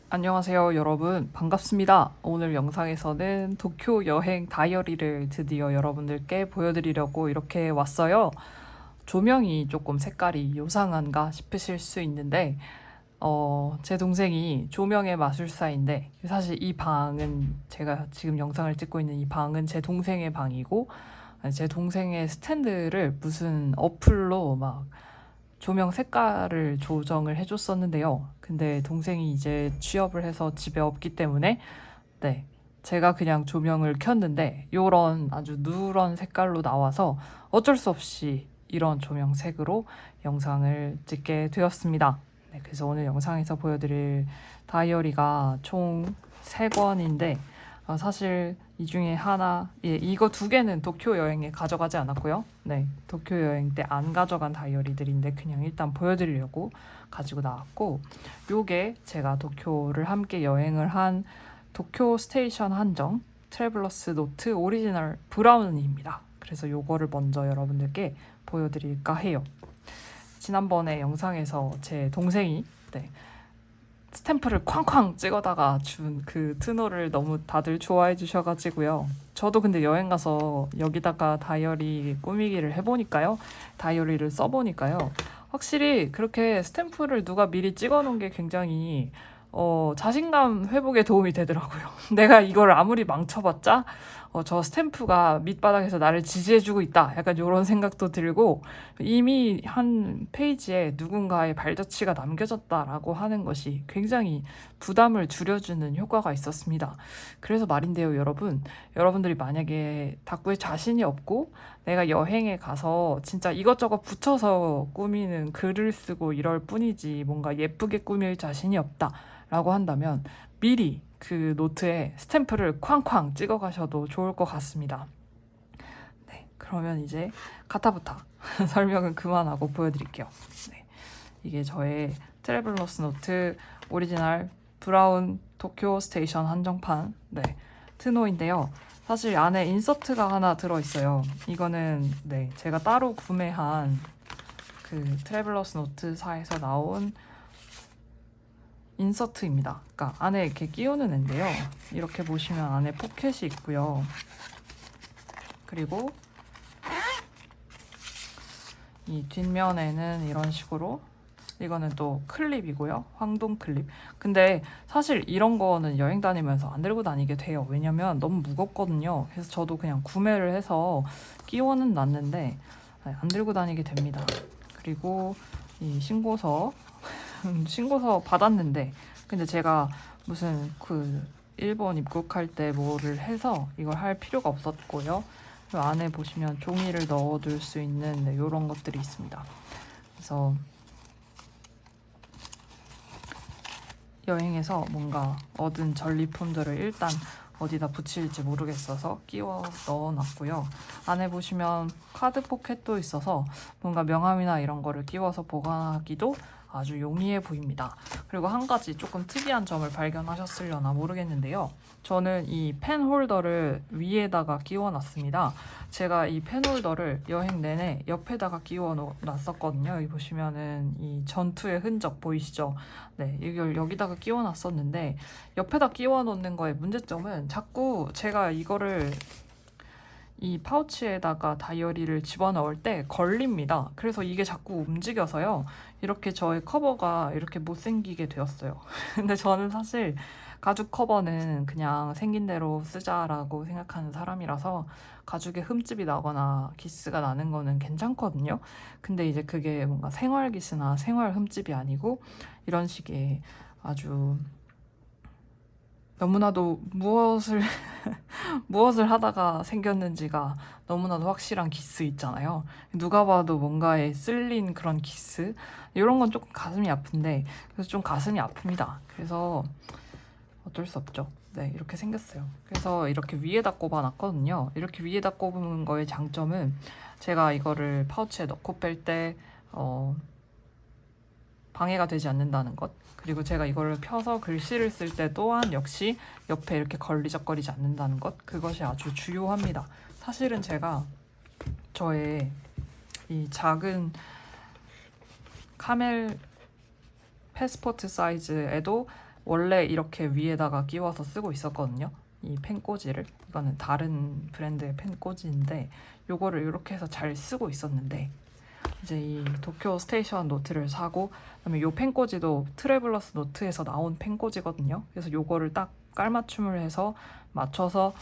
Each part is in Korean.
안녕하세요, 여러분. 반갑습니다. 오늘 영상에서는 도쿄 여행 다이어리를 드디어 여러분들께 보여드리려고 이렇게 왔어요. 조명이 조금 색깔이 요상한가 싶으실 수 있는데, 제 동생이 조명의 마술사인데, 사실 이 방은 제가 지금 영상을 찍고 있는 이 방은 제 동생의 방이고, 제 동생의 스탠드를 무슨 어플로 막 조명 색깔을 조정을 해줬었는데요. 근데 동생이 이제 취업을 해서 집에 없기 때문에 네, 제가 그냥 조명을 켰는데 요런 아주 누런 색깔로 나와서 어쩔 수 없이 이런 조명색으로 영상을 찍게 되었습니다. 네, 그래서 오늘 영상에서 보여드릴 다이어리가 총 3권인데 사실 이 중에 하나, 이거 2개는 도쿄 여행에 가져가지 않았고요. 네, 도쿄 여행 때 안 가져간 다이어리들인데 그냥 일단 보여드리려고 가지고 나왔고, 요게 제가 도쿄를 함께 여행을 한 도쿄 스테이션 한정 트래블러스 노트 오리지널 브라운입니다. 그래서 요거를 먼저 여러분들께 보여드릴까 해요. 지난번에 영상에서 제 동생이 스탬프를 쾅쾅 찍어다가 준 그 트노를 너무 다들 좋아해 주셔가지고요. 저도 근데 여행 가서 여기다가 다이어리 꾸미기를 해보니까요. 다이어리를 써보니까요. 확실히 그렇게 스탬프를 누가 미리 찍어 놓은 게 굉장히 자신감 회복에 도움이 되더라고요. 내가 이걸 아무리 망쳐봤자 저 스탬프가 밑바닥에서 나를 지지해주고 있다. 약간 이런 생각도 들고 이미 한 페이지에 누군가의 발자취가 남겨졌다라고 하는 것이 굉장히 부담을 줄여주는 효과가 있었습니다. 그래서 말인데요, 여러분. 여러분들이 만약에 다꾸에 자신이 없고 내가 여행에 가서 진짜 이것저것 붙여서 꾸미는 글을 쓰고 이럴 뿐이지 뭔가 예쁘게 꾸밀 자신이 없다. 라고 한다면 미리 그 노트에 스탬프를 쾅쾅 찍어 가셔도 좋을 것 같습니다. 네, 그러면 이제 가타부타 설명은 그만하고 보여드릴게요. 네, 이게 저의 트래블러스 노트 오리지널 브라운 도쿄 스테이션 한정판 트노인데요. 사실 안에 인서트가 하나 들어있어요. 이거는 제가 따로 구매한 그 트래블러스 노트사에서 나온 인서트입니다. 그러니까 안에 이렇게 끼우는 앤데요. 이렇게 보시면 안에 포켓이 있고요. 그리고 이 뒷면에는 이런 식으로 이거는 또 클립이고요. 황동 클립. 근데 사실 이런 거는 여행 다니면서 안 들고 다니게 돼요. 왜냐면 너무 무겁거든요. 그래서 저도 그냥 구매를 해서 끼워는 놨는데 안 들고 다니게 됩니다. 그리고 이 신고서 신고서 받았는데 근데 제가 무슨 그 일본 입국할 때 뭐를 해서 이걸 할 필요가 없었고요. 그 안에 보시면 종이를 넣어둘 수 있는 이런 것들이 있습니다. 그래서 여행에서 뭔가 얻은 전리품들을 일단 어디다 붙일지 모르겠어서 끼워 넣어놨고요. 안에 보시면 카드 포켓도 있어서 뭔가 명함이나 이런 거를 끼워서 보관하기도 아주 용이해 보입니다. 그리고 한 가지 조금 특이한 점을 발견하셨으려나 모르겠는데요. 저는 이 펜 홀더를 위에다가 끼워 놨습니다. 제가 이 펜 홀더를 여행 내내 옆에다가 끼워 놨었거든요. 여기 보시면은 이 전투의 흔적 보이시죠? 네, 이걸 여기다가 끼워 놨었는데 옆에다 끼워 놓는 거의 문제점은 자꾸 제가 이거를 이 파우치에다가 다이어리를 집어넣을 때 걸립니다. 그래서 이게 자꾸 움직여서요. 이렇게 저의 커버가 이렇게 못생기게 되었어요. 근데 저는 사실 가죽 커버는 그냥 생긴 대로 쓰자라고 생각하는 사람이라서 가죽에 흠집이 나거나 기스가 나는 거는 괜찮거든요. 근데 이제 그게 뭔가 생활 기스나 생활 흠집이 아니고 이런 식의 아주 너무나도 무엇을 하다가 생겼는지가 너무나도 확실한 기스 있잖아요. 누가 봐도 뭔가에 쓸린 그런 기스 이런 건 조금 가슴이 아픈데 그래서 좀 가슴이 아픕니다. 그래서 어쩔 수 없죠. 네, 이렇게 생겼어요. 그래서 이렇게 위에다 꼽아놨거든요. 이렇게 위에다 꼽은 거의 장점은 제가 이거를 파우치에 넣고 뺄 때 방해가 되지 않는다는 것. 그리고 제가 이거를 펴서 글씨를 쓸 때 또한 역시 옆에 이렇게 걸리적거리지 않는다는 것. 그것이 아주 주요합니다. 사실은 제가 저의 이 작은 카멜 패스포트 사이즈에도 원래 이렇게 위에다가 끼워서 쓰고 있었거든요. 이 펜꽂이를. 이거는 다른 브랜드의 펜꽂이인데 요거를 이렇게 해서 잘 쓰고 있었는데 이제 이 도쿄 스테이션 노트를 사고 그다음에 요 펜꽂이도 트래블러스 노트에서 나온 펜꽂이거든요. 그래서 요거를 딱 깔맞춤을 해서 맞춰서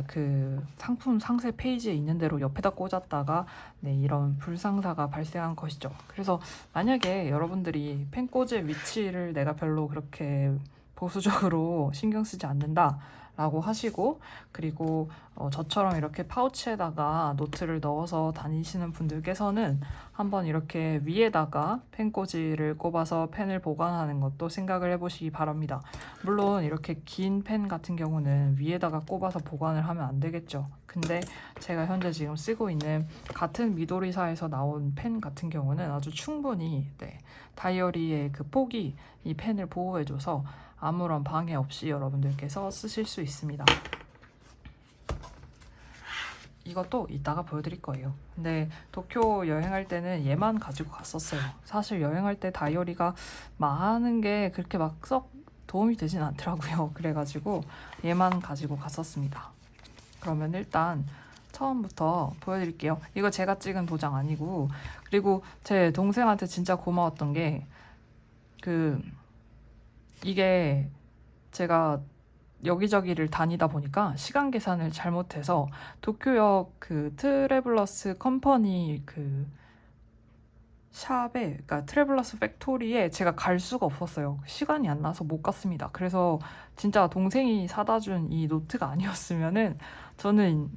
그 상품 상세 페이지에 있는 대로 옆에다 꽂았다가 네, 이런 불상사가 발생한 것이죠. 그래서 만약에 여러분들이 펜꽂이의 위치를 내가 별로 그렇게 보수적으로 신경 쓰지 않는다 라고 하시고 그리고 저처럼 이렇게 파우치에다가 노트를 넣어서 다니시는 분들께서는 한번 이렇게 위에다가 펜꽂이를 꼽아서 펜을 보관하는 것도 생각을 해보시기 바랍니다. 물론 이렇게 긴 펜 같은 경우는 위에다가 꼽아서 보관을 하면 안 되겠죠. 근데 제가 현재 지금 쓰고 있는 같은 미도리사에서 나온 펜 같은 경우는 아주 충분히 네, 다이어리의 그 폭이 이 펜을 보호해줘서 아무런 방해 없이 여러분들께서 쓰실 수 있습니다. 이것도 이따가 보여드릴 거예요. 근데 도쿄 여행할 때는 얘만 가지고 갔었어요. 사실 여행할 때 다이어리가 많은 게 그렇게 막 썩 도움이 되진 않더라고요. 그래가지고 얘만 가지고 갔었습니다. 그러면 일단 처음부터 보여드릴게요. 이거 제가 찍은 도장 아니고 그리고 제 동생한테 진짜 고마웠던 게 이게 제가 여기저기를 다니다 보니까 시간 계산을 잘못해서 도쿄역 그 트래블러스 컴퍼니 그 샵에, 그러니까 트래블러스 팩토리에 제가 갈 수가 없었어요. 시간이 안 나서 못 갔습니다. 그래서 진짜 동생이 사다 준 이 노트가 아니었으면은 저는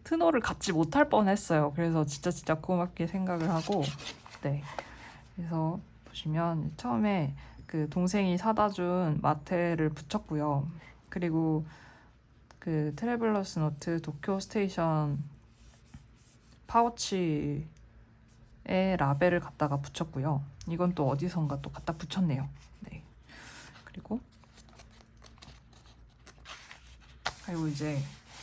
트노를 갖지 못할 뻔했어요. 그래서 진짜 고맙게 생각을 하고 네. 그래서 보시면 처음에 그 동생이 사다 준 마테를 붙였고요. 그리고 그 트래블러스 노트 도쿄 스테이션 파우치에 라벨을 갖다가 붙였고요. 이건 또 어디선가 또 갖다 붙였네요. 네. 그리고 이제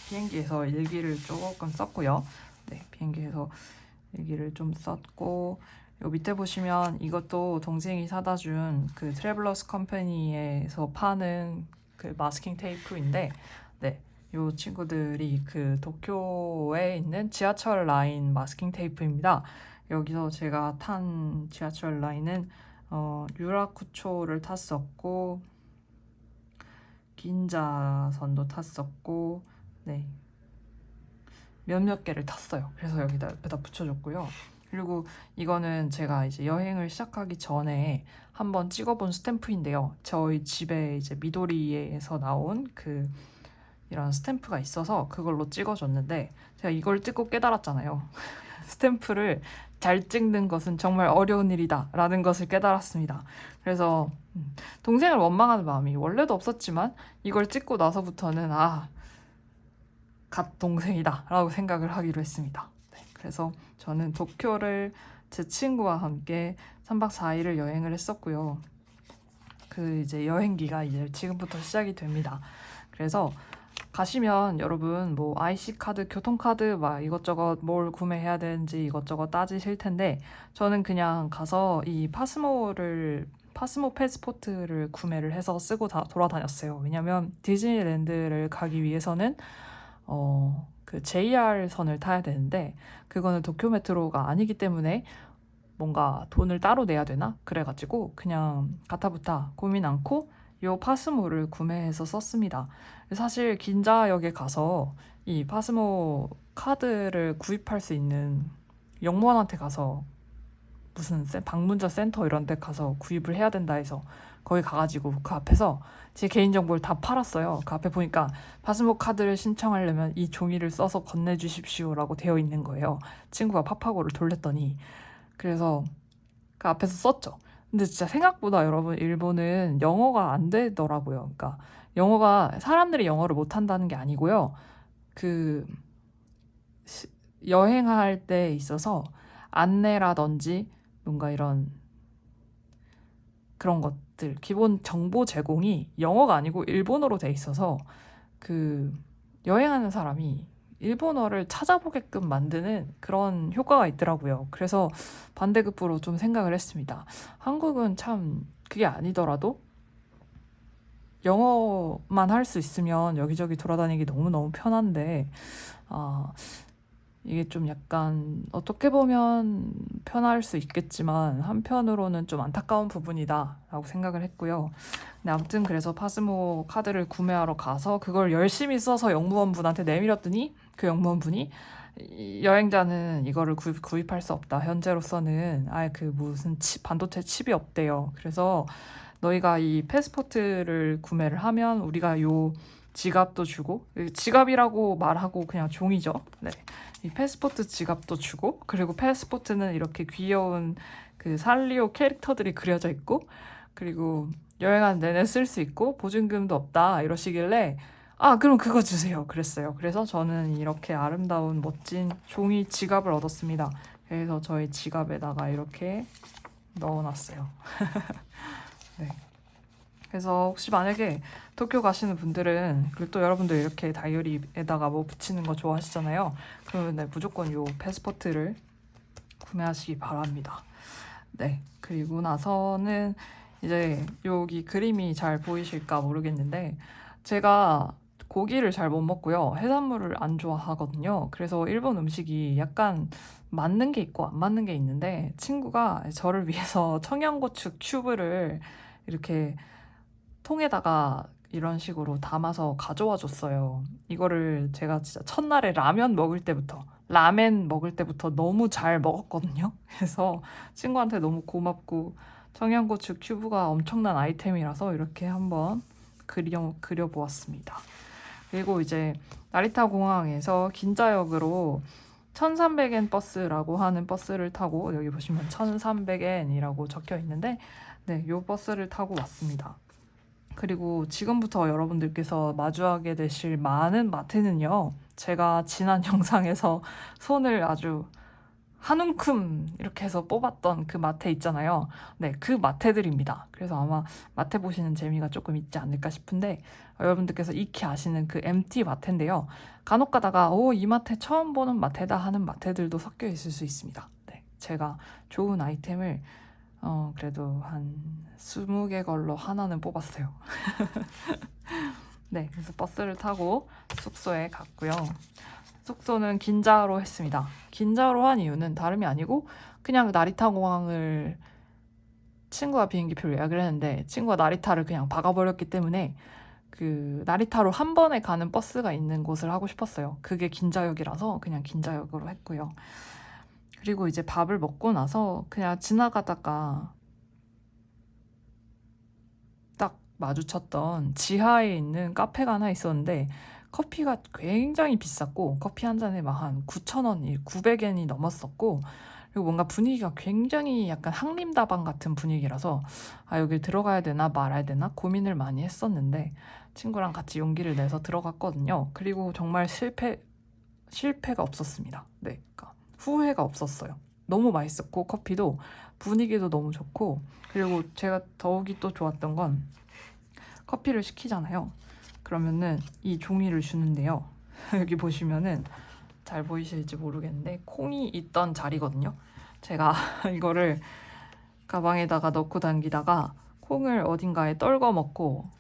비행기에서 일기를 조금 썼고요. 네, 비행기에서 일기를 좀 썼고 요 밑에 보시면 이것도 동생이 사다 준 그 트래블러스 컴퍼니에서 파는 그 마스킹 테이프인데 네, 요 친구들이 그 도쿄에 있는 지하철 라인 마스킹 테이프입니다. 여기서 제가 탄 지하철 라인은 유라쿠초를 탔었고 긴자선도 탔었고 네, 몇몇 개를 탔어요. 그래서 여기다 옆에다 붙여줬고요. 그리고 이거는 제가 이제 여행을 시작하기 전에 한번 찍어본 스탬프인데요. 저희 집에 이제 미도리에서 나온 그 이런 스탬프가 있어서 그걸로 찍어줬는데 제가 이걸 찍고 깨달았잖아요. 스탬프를 잘 찍는 것은 정말 어려운 일이다 라는 것을 깨달았습니다. 그래서 동생을 원망하는 마음이 원래도 없었지만 이걸 찍고 나서부터는 갓 동생이다 라고 생각을 하기로 했습니다. 네, 그래서 저는 도쿄를 제 친구와 함께 3박 4일을 여행을 했었고요. 그 이제 여행기가 이제 지금부터 시작이 됩니다. 그래서 가시면 여러분 뭐 IC 카드, 교통카드 막 이것저것 뭘 구매해야 되는지 이것저것 따지실 텐데 저는 그냥 가서 이 파스모 패스포트를 구매를 해서 쓰고 돌아다녔어요. 왜냐면 디즈니랜드를 가기 위해서는 그 JR선을 타야 되는데 그거는 도쿄 메트로가 아니기 때문에 뭔가 돈을 따로 내야 되나? 그래가지고 그냥 가타부타 고민 않고 요 파스모를 구매해서 썼습니다. 사실 긴자역에 가서 이 파스모 카드를 구입할 수 있는 영무원한테 가서 무슨 방문자 센터 이런 데 가서 구입을 해야 된다 해서 거기 가가지고 그 앞에서 제 개인정보를 다 팔았어요. 그 앞에 보니까 파스모 카드를 신청하려면 이 종이를 써서 건네주십시오 라고 되어 있는 거예요. 친구가 파파고를 돌렸더니 그래서 그 앞에서 썼죠. 근데 진짜 생각보다 여러분 일본은 영어가 안 되더라고요. 그러니까 영어가 사람들이 영어를 못한다는 게 아니고요. 그 여행할 때 있어서 안내라든지 뭔가 이런 그런 것들 기본 정보 제공이 영어가 아니고 일본어로 돼 있어서 그 여행하는 사람이 일본어를 찾아보게끔 만드는 그런 효과가 있더라고요. 그래서 반대급부로 좀 생각을 했습니다. 한국은 참 그게 아니더라도 영어만 할 수 있으면 여기저기 돌아다니기 너무너무 편한데, 이게 좀 약간 어떻게 보면 편할 수 있겠지만 한편으로는 좀 안타까운 부분이다 라고 생각을 했고요. 근데 아무튼 그래서 파스모 카드를 구매하러 가서 그걸 열심히 써서 영무원분한테 내밀었더니 그 영무원분이 여행자는 이거를 구입할 수 없다. 현재로서는 아예 그 무슨 반도체 칩이 없대요. 그래서 너희가 이 패스포트를 구매를 하면 우리가 요 지갑도 주고, 지갑이라고 말하고 그냥 종이죠. 네. 이 패스포트 지갑도 주고, 그리고 패스포트는 이렇게 귀여운 그 산리오 캐릭터들이 그려져 있고, 그리고 여행하는 내내 쓸 수 있고, 보증금도 없다 이러시길래 그럼 그거 주세요 그랬어요. 그래서 저는 이렇게 아름다운 멋진 종이 지갑을 얻었습니다. 그래서 저희 지갑에다가 이렇게 넣어놨어요. 네. 그래서 혹시 만약에 도쿄 가시는 분들은, 그리고 또 여러분들 이렇게 다이어리에다가 뭐 붙이는 거 좋아하시잖아요. 그러면 네, 무조건 요 패스포트를 구매하시기 바랍니다. 네. 그리고 나서는 이제 여기 그림이 잘 보이실까 모르겠는데, 제가 고기를 잘 못 먹고요. 해산물을 안 좋아하거든요. 그래서 일본 음식이 약간 맞는 게 있고 안 맞는 게 있는데, 친구가 저를 위해서 청양고추 큐브를 이렇게 통에다가 이런 식으로 담아서 가져와 줬어요. 이거를 제가 진짜 첫날에 라멘 먹을 때부터 너무 잘 먹었거든요. 그래서 친구한테 너무 고맙고, 청양고추 큐브가 엄청난 아이템이라서 이렇게 한번 그려보았습니다. 그리고 이제 나리타 공항에서 긴자역으로 1300엔 버스라고 하는 버스를 타고, 여기 보시면 1300엔이라고 적혀 있는데, 네, 요 버스를 타고 왔습니다. 그리고 지금부터 여러분들께서 마주하게 되실 많은 마트는요, 제가 지난 영상에서 손을 아주 한 움큼 이렇게 해서 뽑았던 그 마테 있잖아요. 네, 그 마테들입니다. 그래서 아마 마테 보시는 재미가 조금 있지 않을까 싶은데, 여러분들께서 익히 아시는 그 MT 마테인데요. 간혹 가다가 이 마테 처음 보는 마테다 하는 마테들도 섞여 있을 수 있습니다. 네, 제가 좋은 아이템을 그래도 한 20개 걸로 하나는 뽑았어요. 네, 그래서 버스를 타고 숙소에 갔고요. 숙소는 긴자로 했습니다. 긴자로 한 이유는 다름이 아니고, 그냥 나리타 공항을 친구가 비행기표를 예약을 했는데 친구가 나리타를 그냥 박아버렸기 때문에 그 나리타로 한 번에 가는 버스가 있는 곳을 하고 싶었어요. 그게 긴자역이라서 그냥 긴자역으로 했고요. 그리고 이제 밥을 먹고 나서 그냥 지나가다가 딱 마주쳤던 지하에 있는 카페가 하나 있었는데, 커피가 굉장히 비쌌고, 커피 한 잔에 막 한 9,000원, 900엔이 넘었었고, 그리고 뭔가 분위기가 굉장히 약간 한림다방 같은 분위기라서 여길 들어가야 되나 말아야 되나 고민을 많이 했었는데, 친구랑 같이 용기를 내서 들어갔거든요. 그리고 정말 실패가 없었습니다. 네, 그러니까 후회가 없었어요. 너무 맛있었고, 커피도 분위기도 너무 좋고, 그리고 제가 더욱이 또 좋았던 건, 커피를 시키잖아요. 그러면은 이 종이를 주는데요. 여기 보시면은 잘 보이실지 모르겠는데 콩이 있던 자리거든요. 제가 이거를 가방에다가 넣고 당기다가 콩을 어딘가에 떨궈 먹고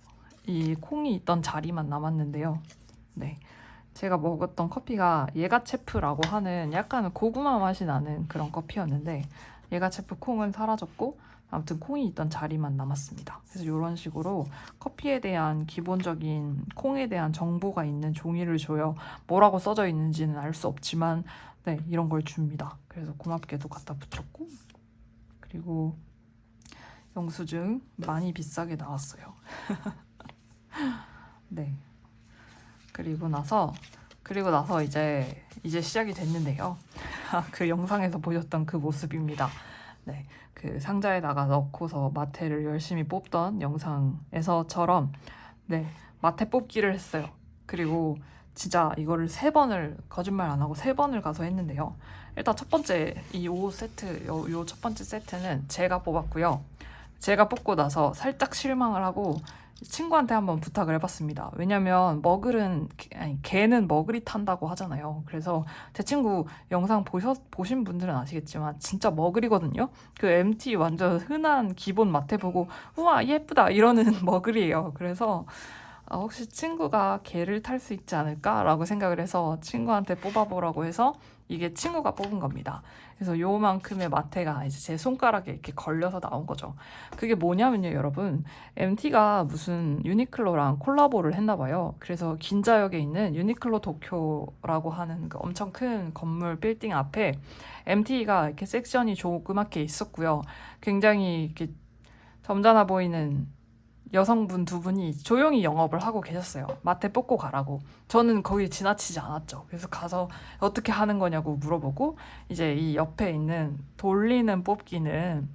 이 콩이 있던 자리만 남았는데요. 네, 제가 먹었던 커피가 예가체프라고 하는 약간 고구마 맛이 나는 그런 커피였는데, 예가체프 콩은 사라졌고 아무튼 콩이 있던 자리만 남았습니다. 그래서 이런 식으로 커피에 대한 기본적인 콩에 대한 정보가 있는 종이를 줘요. 뭐라고 써져 있는지는 알 수 없지만 네, 이런 걸 줍니다. 그래서 고맙게도 갖다 붙였고, 그리고 영수증 많이 비싸게 나왔어요. 네. 그리고 나서 이제 시작이 됐는데요. 그 영상에서 보셨던 그 모습입니다. 네, 그 상자에다가 넣고서 마테를 열심히 뽑던 영상에서처럼 네, 마테 뽑기를 했어요. 그리고 진짜 이거를 3번을, 거짓말 안 하고 3번을 가서 했는데요. 일단 첫 번째 이 5세트, 요 첫 번째 세트는 제가 뽑았고요. 제가 뽑고 나서 살짝 실망을 하고 친구한테 한번 부탁을 해봤습니다. 왜냐면 개는 머글이 탄다고 하잖아요. 그래서 제 친구 영상 보신 분들은 아시겠지만 진짜 머글이거든요. 그 MT 완전 흔한 기본 마태 보고 우와 예쁘다 이러는 머글이에요. 그래서 혹시 친구가 개를 탈 수 있지 않을까라고 생각을 해서 친구한테 뽑아보라고 해서 이게 친구가 뽑은 겁니다. 그래서 요만큼의 마태가 이제 제 손가락에 이렇게 걸려서 나온 거죠. 그게 뭐냐면요, 여러분. MT가 무슨 유니클로랑 콜라보를 했나 봐요. 그래서 긴자역에 있는 유니클로 도쿄라고 하는 그 엄청 큰 건물 빌딩 앞에 MT가 이렇게 섹션이 조그맣게 있었고요. 굉장히 이렇게 점잖아 보이는 여성분 두 분이 조용히 영업을 하고 계셨어요. 마태 뽑고 가라고. 저는 거기 지나치지 않았죠. 그래서 가서 어떻게 하는 거냐고 물어보고 이제 이 옆에 있는 돌리는 뽑기는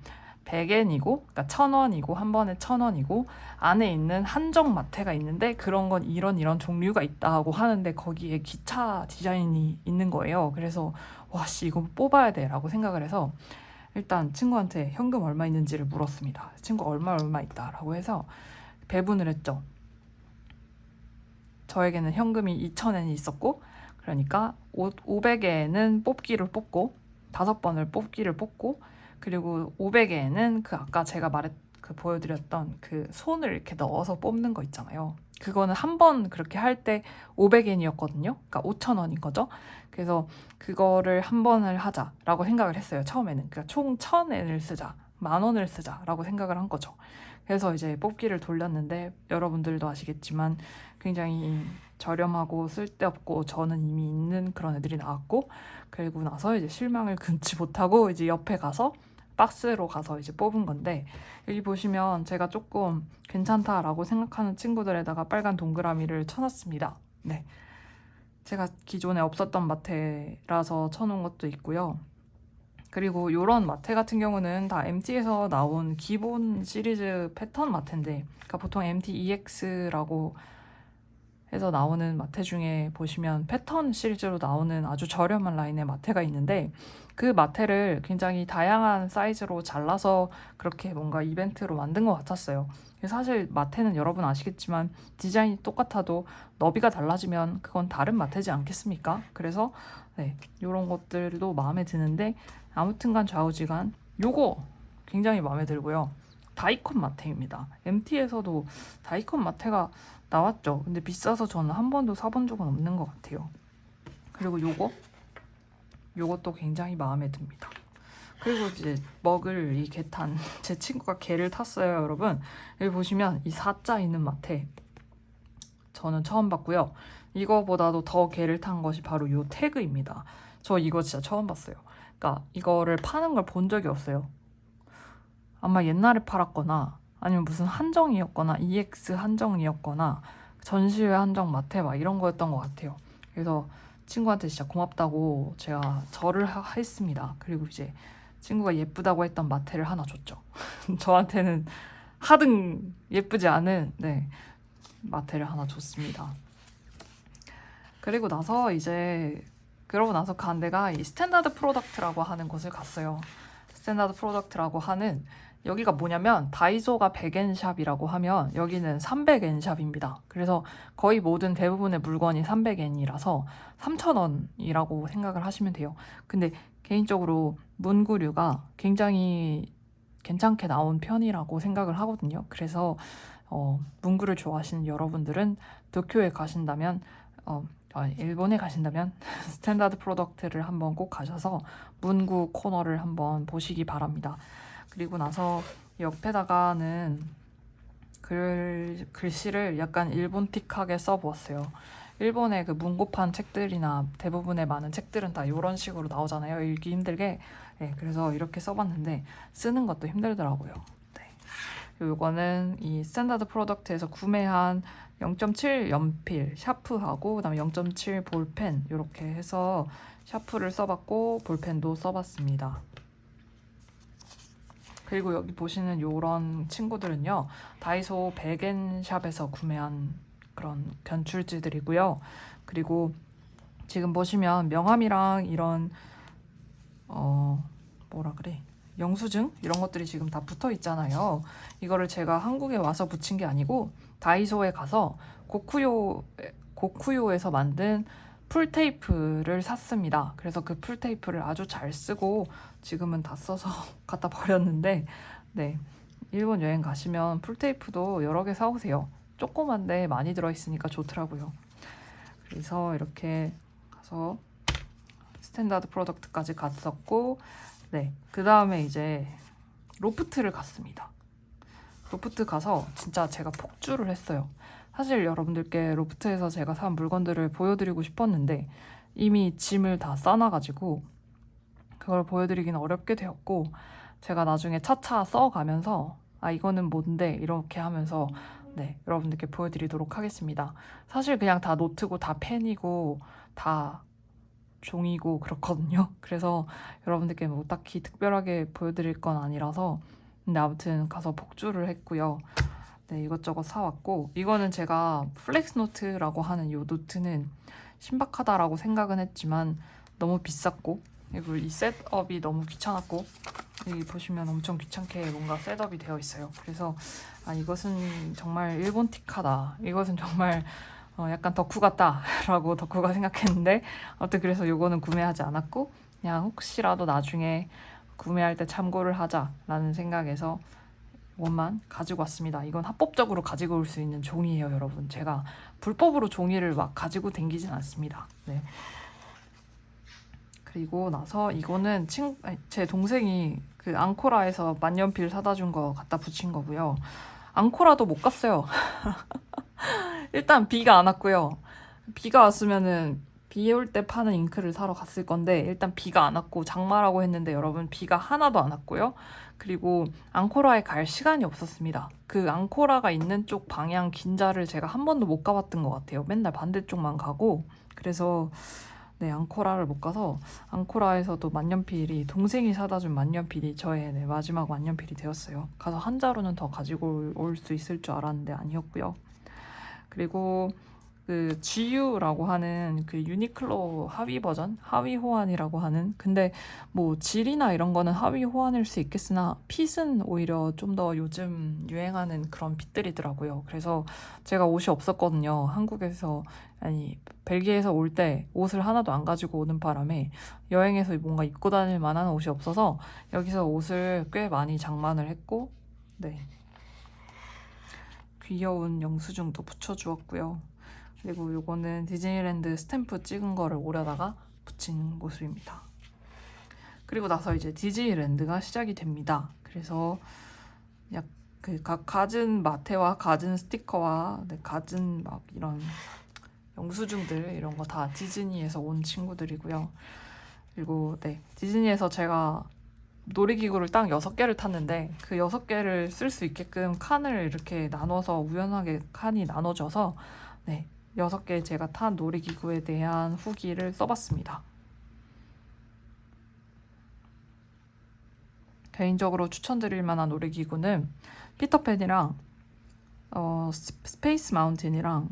100엔이고 그러니까 1,000원이고 한 번에 1,000원이고 안에 있는 한정 마태가 있는데 그런 건 이런 종류가 있다고 하는데 거기에 기차 디자인이 있는 거예요. 그래서 와씨 이거 뽑아야 돼라고 생각을 해서 일단 친구한테 현금 얼마 있는지를 물었습니다. 친구 얼마 있다라고 해서 배분을 했죠. 저에게는 현금이 2,000엔이 있었고 그러니까 500엔은 뽑기를 뽑고 5번을 뽑기를 뽑고 그리고 500엔은 그 아까 제가 보여드렸던 그 손을 이렇게 넣어서 뽑는 거 있잖아요. 그거는 한 번 그렇게 할 때 500엔이었거든요. 그러니까 5,000원인 거죠. 그래서 그거를 한 번을 하자라고 생각을 했어요. 처음에는. 그러니까 총 1,000엔을 쓰자. 10,000원을 쓰자라고 생각을 한 거죠. 그래서 이제 뽑기를 돌렸는데 여러분들도 아시겠지만 굉장히 저렴하고 쓸데없고 저는 이미 있는 그런 애들이 나왔고 그리고 나서 이제 실망을 금치 못하고 이제 옆에 가서 박스로 가서 이제 뽑은 건데 여기 보시면 제가 조금 괜찮다라고 생각하는 친구들에다가 빨간 동그라미를 쳐놨습니다. 네, 제가 기존에 없었던 마테라서 쳐놓은 것도 있고요. 그리고 이런 마테 같은 경우는 다 MT에서 나온 기본 시리즈 패턴 마테인데 그러니까 보통 MT EX라고 해서 나오는 마테 중에 보시면 패턴 시리즈로 나오는 아주 저렴한 라인의 마테가 있는데 그 마테를 굉장히 다양한 사이즈로 잘라서 그렇게 뭔가 이벤트로 만든 것 같았어요. 사실 마테는 여러분 아시겠지만 디자인이 똑같아도 너비가 달라지면 그건 다른 마테지 않겠습니까? 그래서 네, 이런 것들도 마음에 드는데 아무튼간 좌우지간 요거 굉장히 마음에 들고요. 다이콘 마테입니다. MT에서도 다이콘 마테가 나왔죠. 근데 비싸서 저는 한 번도 사본 적은 없는 것 같아요. 그리고 요것도 굉장히 마음에 듭니다. 그리고 이제 먹을 이 개탄 제 친구가 개를 탔어요, 여러분. 여기 보시면 이 4자 있는 마테 저는 처음 봤고요. 이거보다도 더 개를 탄 것이 바로 요 태그입니다. 저 이거 진짜 처음 봤어요. 그러니까 이거를 파는 걸 본 적이 없어요. 아마 옛날에 팔았거나 아니면 무슨 한정이었거나 EX 한정이었거나 전시회 한정 마테 막 이런 거였던 것 같아요. 그래서 친구한테 진짜 고맙다고 제가 절을 했습니다. 그리고 이제 친구가 예쁘다고 했던 마테를 하나 줬죠. 저한테는 하등 예쁘지 않은 마테를 하나 줬습니다. 그러고 나서 간 데가 이 스탠다드 프로덕트라고 하는 곳을 갔어요. 스탠다드 프로덕트라고 하는 여기가 뭐냐면 다이소가 100엔샵이라고 하면 여기는 300엔샵입니다. 그래서 거의 모든 대부분의 물건이 300엔이라서 3,000원이라고 생각을 하시면 돼요. 근데 개인적으로 문구류가 굉장히 괜찮게 나온 편이라고 생각을 하거든요. 그래서 문구를 좋아하시는 여러분들은 도쿄에 가신다면 일본에 가신다면 스탠다드 프로덕트를 한번 꼭 가셔서 문구 코너를 한번 보시기 바랍니다. 그리고 나서 옆에다가는 글씨를 약간 일본틱하게 써보았어요. 일본의 그 문고판 책들이나 대부분의 많은 책들은 다 이런 식으로 나오잖아요. 읽기 힘들게. 네, 그래서 이렇게 써봤는데 쓰는 것도 힘들더라고요. 네. 요거는 이 스탠다드 프로덕트에서 구매한 0.7 연필 샤프하고 그다음에 0.7 볼펜 이렇게 해서 샤프를 써봤고 볼펜도 써봤습니다. 그리고 여기 보시는 요런 친구들은요 다이소 100엔샵에서 구매한 그런 견출지들이고요. 그리고 지금 보시면 명함이랑 이런 영수증 이런 것들이 지금 다 붙어 있잖아요. 이거를 제가 한국에 와서 붙인 게 아니고 다이소에 가서 고쿠요에서 만든 풀테이프를 샀습니다. 그래서 그 풀테이프를 아주 잘 쓰고 지금은 다 써서 갖다 버렸는데, 네, 일본 여행 가시면 풀테이프도 여러 개 사오세요. 조그만데 많이 들어있으니까 좋더라고요. 그래서 이렇게 가서 스탠다드 프로덕트까지 갔었고, 네, 그 다음에 이제 로프트를 갔습니다. 로프트 가서 진짜 제가 폭주를 했어요. 사실 여러분들께 로프트에서 제가 산 물건들을 보여드리고 싶었는데 이미 짐을 다 싸놔가지고 그걸 보여드리기는 어렵게 되었고, 제가 나중에 차차 써가면서 아 이거는 뭔데 이렇게 하면서 네 여러분들께 보여드리도록 하겠습니다. 사실 그냥 다 노트고 다 펜이고 다 종이고 그렇거든요. 그래서 여러분들께 뭐 딱히 특별하게 보여드릴 건 아니라서, 근데 아무튼 가서 복주를 했고요. 네, 이것저것 사왔고, 이거는 제가 플렉스노트라고 하는 이 노트는 신박하다라고 생각은 했지만 너무 비쌌고, 그리고 이 셋업이 너무 귀찮았고, 여기 보시면 엄청 귀찮게 뭔가 셋업이 되어 있어요. 그래서 아 이것은 정말 일본틱하다, 이것은 정말 약간 덕후 같다 라고 덕후가 생각했는데, 아무튼 그래서 요거는 구매하지 않았고 그냥 혹시라도 나중에 구매할 때 참고를 하자라는 생각에서 이것만 가지고 왔습니다. 이건 합법적으로 가지고 올 수 있는 종이에요, 여러분. 제가 불법으로 종이를 막 가지고 댕기진 않습니다. 네. 그리고 나서 이거는 제 동생이 그 앙코라에서 만년필 사다 준 거 갖다 붙인 거고요. 앙코라도 못 갔어요. 일단 비가 안 왔고요. 비가 왔으면은 비 올 때 파는 잉크를 사러 갔을 건데 일단 비가 안 왔고, 장마라고 했는데 여러분 비가 하나도 안 왔고요. 그리고 앙코라에 갈 시간이 없었습니다. 그 앙코라가 있는 쪽 방향 긴자를 제가 한 번도 못 가봤던 것 같아요. 맨날 반대쪽만 가고. 그래서 네, 앙코라를 못 가서 앙코라에서도 만년필이, 동생이 사다 준 만년필이 저의 네, 마지막 만년필이 되었어요. 가서 한 자루는 더 가지고 올 수 있을 줄 알았는데 아니었고요. 그리고 그 GU라고 하는 그 유니클로 하위 버전, 하위 호환이라고 하는, 근데 뭐 질이나 이런 거는 하위 호환일 수 있겠으나 핏은 오히려 좀 더 요즘 유행하는 그런 핏들이더라고요. 그래서 제가 옷이 없었거든요. 한국에서, 아니 벨기에에서 올 때 옷을 하나도 안 가지고 오는 바람에 여행에서 뭔가 입고 다닐 만한 옷이 없어서 여기서 옷을 꽤 많이 장만을 했고, 네, 귀여운 영수증도 붙여주었고요. 그리고 요거는 디즈니랜드 스탬프 찍은 거를 오려다가 붙인 모습입니다. 그리고 나서 이제 디즈니랜드가 시작이 됩니다. 그래서 각 갖은 마테와 갖은 스티커와 갖은 막 이런 영수증들 이런 거 다 디즈니에서 온 친구들이고요. 그리고 네, 디즈니에서 제가 놀이기구를 딱 6개를 탔는데 그 6개를 쓸 수 있게끔 칸을 이렇게 나눠서 우연하게 칸이 나눠져서 네, 6개 제가 탄 놀이기구에 대한 후기를 써봤습니다. 개인적으로 추천드릴 만한 놀이기구는 피터팬이랑 스페이스 마운틴이랑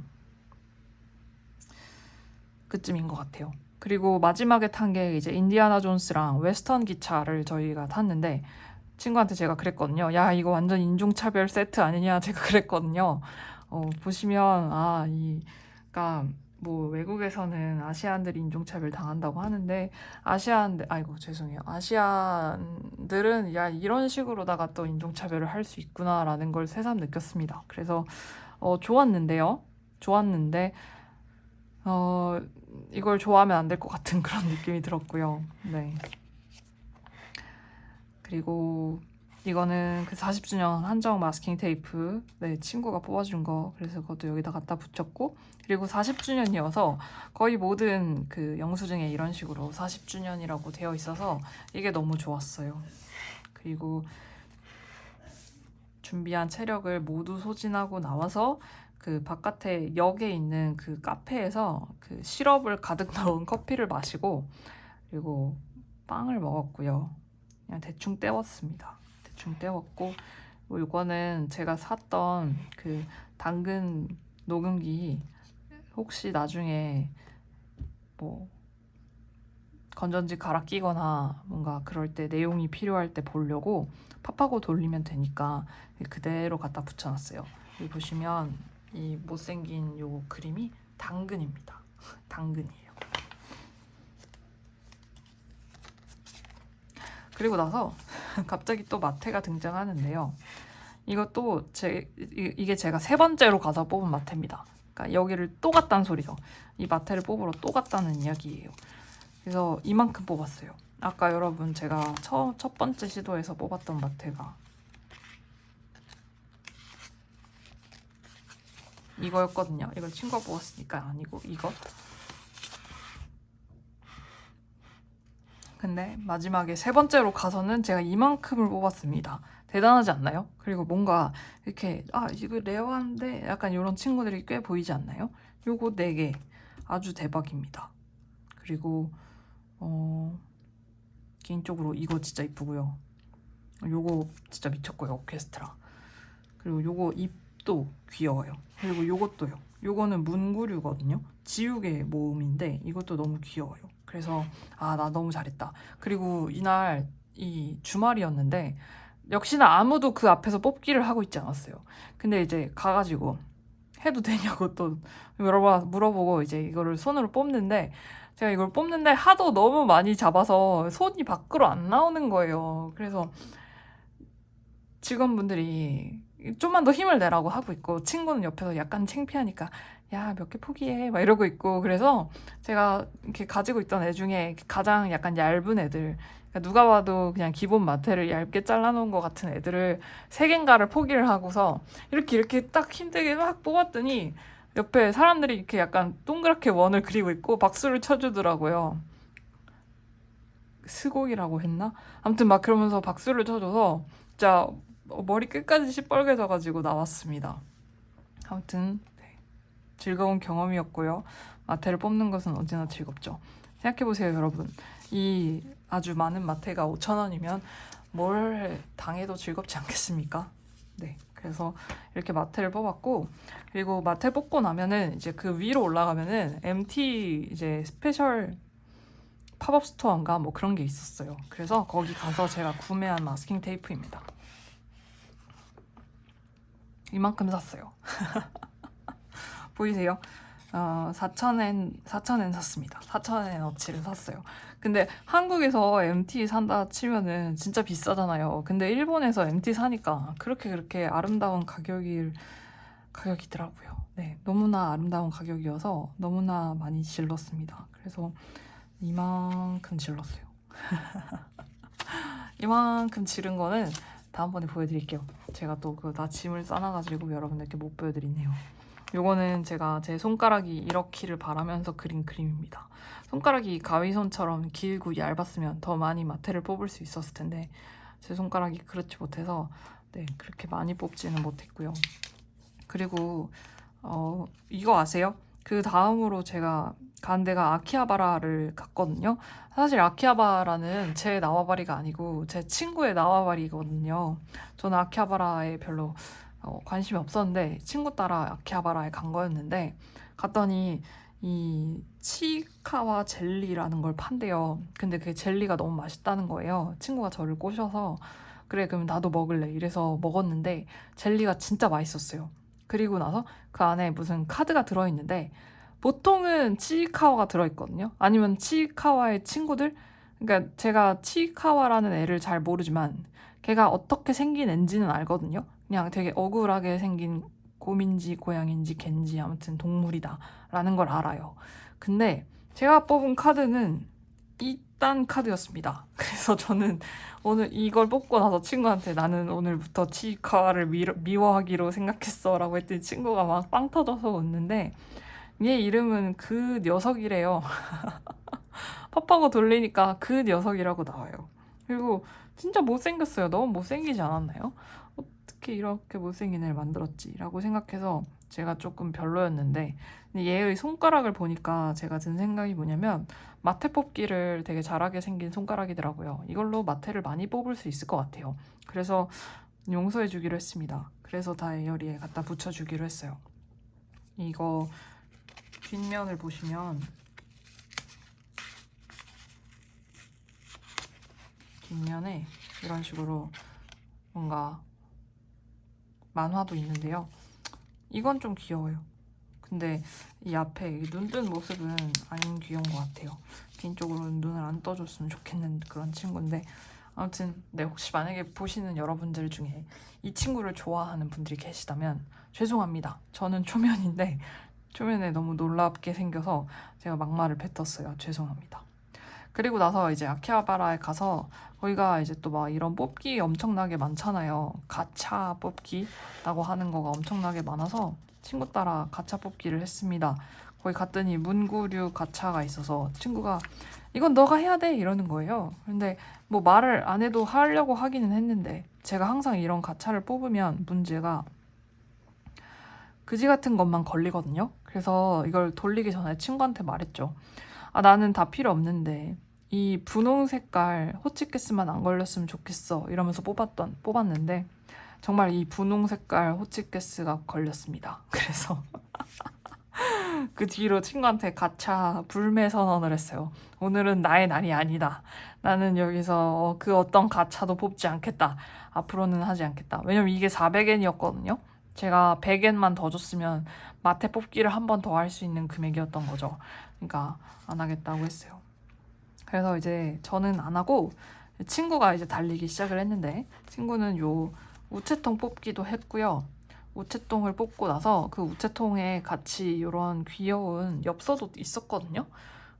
그쯤인 것 같아요. 그리고 마지막에 탄 게 이제 인디아나 존스랑 웨스턴 기차를 저희가 탔는데, 친구한테 제가 그랬거든요. 야 이거 완전 인종차별 세트 아니냐, 제가 그랬거든요. 보시면 그러니까 뭐 외국에서는 아시안들이 인종차별 당한다고 하는데 아시안들은 야 이런 식으로다가 또 인종차별을 할 수 있구나라는 걸 새삼 느꼈습니다. 그래서 좋았는데 이걸 좋아하면 안 될 것 같은 그런 느낌이 들었고요. 네. 그리고 이거는 그 40주년 한정 마스킹 테이프, 네, 친구가 뽑아준 거. 그래서 그것도 여기다 갖다 붙였고, 그리고 40주년이어서 거의 모든 그 영수증에 이런 식으로 40주년이라고 되어 있어서 이게 너무 좋았어요. 그리고 준비한 체력을 모두 소진하고 나와서 그 바깥에 역에 있는 그 카페에서 그 시럽을 가득 넣은 커피를 마시고, 그리고 빵을 먹었고요. 그냥 대충 때웠습니다. 대충 때웠고, 이거는 제가 샀던 그 당근 녹음기, 혹시 나중에 뭐 건전지 갈아 끼거나 뭔가 그럴 때 내용이 필요할 때 보려고 팝하고 돌리면 되니까 그대로 갖다 붙여놨어요. 여기 보시면 이 못생긴 요 그림이 당근입니다. 당근이에요. 그리고 나서 갑자기 또 마테가 등장하는데요. 이것도 이게 제가 세 번째로 가서 뽑은 마테입니다. 그러니까 여기를 또 갔다는 소리죠. 이 마테를 뽑으러 또 갔다는 이야기예요. 그래서 이만큼 뽑았어요. 아까 여러분 제가 첫 번째 시도에서 뽑았던 마테가 이거였거든요. 이걸 친구가 뽑았으니까 아니고 이거. 근데 마지막에 세 번째로 가서는 제가 이만큼을 뽑았습니다. 대단하지 않나요? 그리고 뭔가 이렇게 이거 레어한데 약간 이런 친구들이 꽤 보이지 않나요? 요거 4개 아주 대박입니다. 그리고 개인적으로 이거 진짜 이쁘고요. 요거 진짜 미쳤고요. 오케스트라. 그리고 요거 잎도 귀여워요. 그리고 요것도요. 요거는 문구류거든요. 지우개 모음인데 이것도 너무 귀여워요. 그래서 나 너무 잘했다. 그리고 이날 이 주말이었는데 역시나 아무도 그 앞에서 뽑기를 하고 있지 않았어요. 근데 이제 가가지고 해도 되냐고 또 물어보고 이제 이거를 손으로 뽑는데 제가 이걸 뽑는데 하도 너무 많이 잡아서 손이 밖으로 안 나오는 거예요. 그래서 직원분들이 좀만 더 힘을 내라고 하고 있고 친구는 옆에서 약간 창피하니까 야, 몇 개 포기해 막 이러고 있고 그래서 제가 이렇게 가지고 있던 애 중에 가장 약간 얇은 애들 그러니까 누가 봐도 그냥 기본 마테를 얇게 잘라놓은 것 같은 애들을 3개인가를 포기를 하고서 이렇게 딱 힘들게 막 뽑았더니 옆에 사람들이 이렇게 약간 동그랗게 원을 그리고 있고 박수를 쳐주더라고요. 스곡이라고 했나? 아무튼 막 그러면서 박수를 쳐줘서 진짜 머리 끝까지 시뻘개져가지고 나왔습니다. 아무튼 즐거운 경험이었고요. 마테를 뽑는 것은 언제나 즐겁죠. 생각해보세요, 여러분. 이 아주 많은 마테가 5,000원이면 뭘 당해도 즐겁지 않겠습니까? 네, 그래서 이렇게 마테를 뽑았고 그리고 마테 뽑고 나면은 이제 그 위로 올라가면은 MT 이제 스페셜 팝업 스토어인가 뭐 그런 게 있었어요. 그래서 거기 가서 제가 구매한 마스킹 테이프입니다. 이만큼 샀어요. 보이세요? 4,000엔 샀습니다. 4,000엔어치를 샀어요. 근데 한국에서 MT 산다 치면은 진짜 비싸잖아요. 근데 일본에서 MT 사니까 그렇게 아름다운 가격이더라고요. 네, 너무나 아름다운 가격이어서 너무나 많이 질렀습니다. 그래서 이만큼 질렀어요. 이만큼 지른 거는 다음번에 보여드릴게요. 제가 또 나 짐을 싸놔가지고 여러분들께 못 보여드리네요. 요거는 제가 제 손가락이 이렇기를 바라면서 그린 그림입니다. 손가락이 가위손처럼 길고 얇았으면 더 많이 마테를 뽑을 수 있었을 텐데 제 손가락이 그렇지 못해서 그렇게 많이 뽑지는 못했고요. 그리고 이거 아세요? 그 다음으로 제가 간 데가 아키하바라를 갔거든요. 사실 아키하바라는 제 나와바리가 아니고 제 친구의 나와바리거든요. 저는 아키하바라에 별로 관심이 없었는데 친구 따라 아키하바라에 간 거였는데 갔더니 이 치카와 젤리라는 걸 판대요. 근데 그 젤리가 너무 맛있다는 거예요. 친구가 저를 꼬셔서 그래 그럼 나도 먹을래 이래서 먹었는데 젤리가 진짜 맛있었어요. 그리고 나서 그 안에 무슨 카드가 들어있는데 보통은 치이카와가 들어있거든요. 아니면 치이카와의 친구들? 그러니까 제가 치이카와라는 애를 잘 모르지만 걔가 어떻게 생긴 앤지는 알거든요. 그냥 되게 억울하게 생긴 곰인지 고양인지 갠지 아무튼 동물이다 라는 걸 알아요. 근데 제가 뽑은 카드는 이딴 카드였습니다. 그래서 저는 오늘 이걸 뽑고 나서 친구한테 나는 오늘부터 치이카와를 미워하기로 생각했어 라고 했더니 친구가 막 빵 터져서 웃는데 얘 이름은 그 녀석이래요. 팝하고 돌리니까 그 녀석이라고 나와요. 그리고 진짜 못생겼어요. 너무 못생기지 않았나요? 어떻게 이렇게 못생긴 애를 만들었지? 라고 생각해서 제가 조금 별로였는데 근데 얘의 손가락을 보니까 제가 든 생각이 뭐냐면 마테 뽑기를 되게 잘하게 생긴 손가락이더라고요. 이걸로 마테를 많이 뽑을 수 있을 것 같아요. 그래서 용서해 주기로 했습니다. 그래서 다이어리에 갖다 붙여주기로 했어요. 이거 뒷면을 보시면 뒷면에 이런 식으로 뭔가 만화도 있는데요. 이건 좀 귀여워요. 근데 이 앞에 눈 뜬 모습은 안 귀여운 것 같아요. 개인적으로는 눈을 안 떠줬으면 좋겠는 그런 친구인데 아무튼 네, 혹시 만약에 보시는 여러분들 중에 이 친구를 좋아하는 분들이 계시다면 죄송합니다. 저는 초면인데 초면에 너무 놀랍게 생겨서 제가 막말을 뱉었어요. 죄송합니다. 그리고 나서 이제 아키하바라에 가서 거기가 이제 또 막 이런 뽑기 엄청나게 많잖아요. 가차 뽑기라고 하는 거가 엄청나게 많아서 친구 따라 가차 뽑기를 했습니다. 거기 갔더니 문구류 가차가 있어서 친구가 이건 너가 해야 돼 이러는 거예요. 근데 뭐 말을 안 해도 하려고 하기는 했는데 제가 항상 이런 가차를 뽑으면 문제가 그지 같은 것만 걸리거든요. 그래서 이걸 돌리기 전에 친구한테 말했죠. 아, 나는 다 필요 없는데 이 분홍 색깔 호치키스만 안 걸렸으면 좋겠어 이러면서 뽑았는데 정말 이 분홍 색깔 호치키스가 걸렸습니다. 그래서 그 뒤로 친구한테 가차 불매 선언을 했어요. 오늘은 나의 날이 아니다. 나는 여기서 그 어떤 가차도 뽑지 않겠다. 앞으로는 하지 않겠다. 왜냐면 이게 400엔이었거든요. 제가 100엔만 더 줬으면 마테 뽑기를 한 번 더 할 수 있는 금액이었던 거죠. 그러니까 안 하겠다고 했어요. 그래서 이제 저는 안 하고 친구가 이제 달리기 시작을 했는데 친구는 요 우체통 뽑기도 했고요. 우체통을 뽑고 나서 그 우체통에 같이 이런 귀여운 엽서도 있었거든요.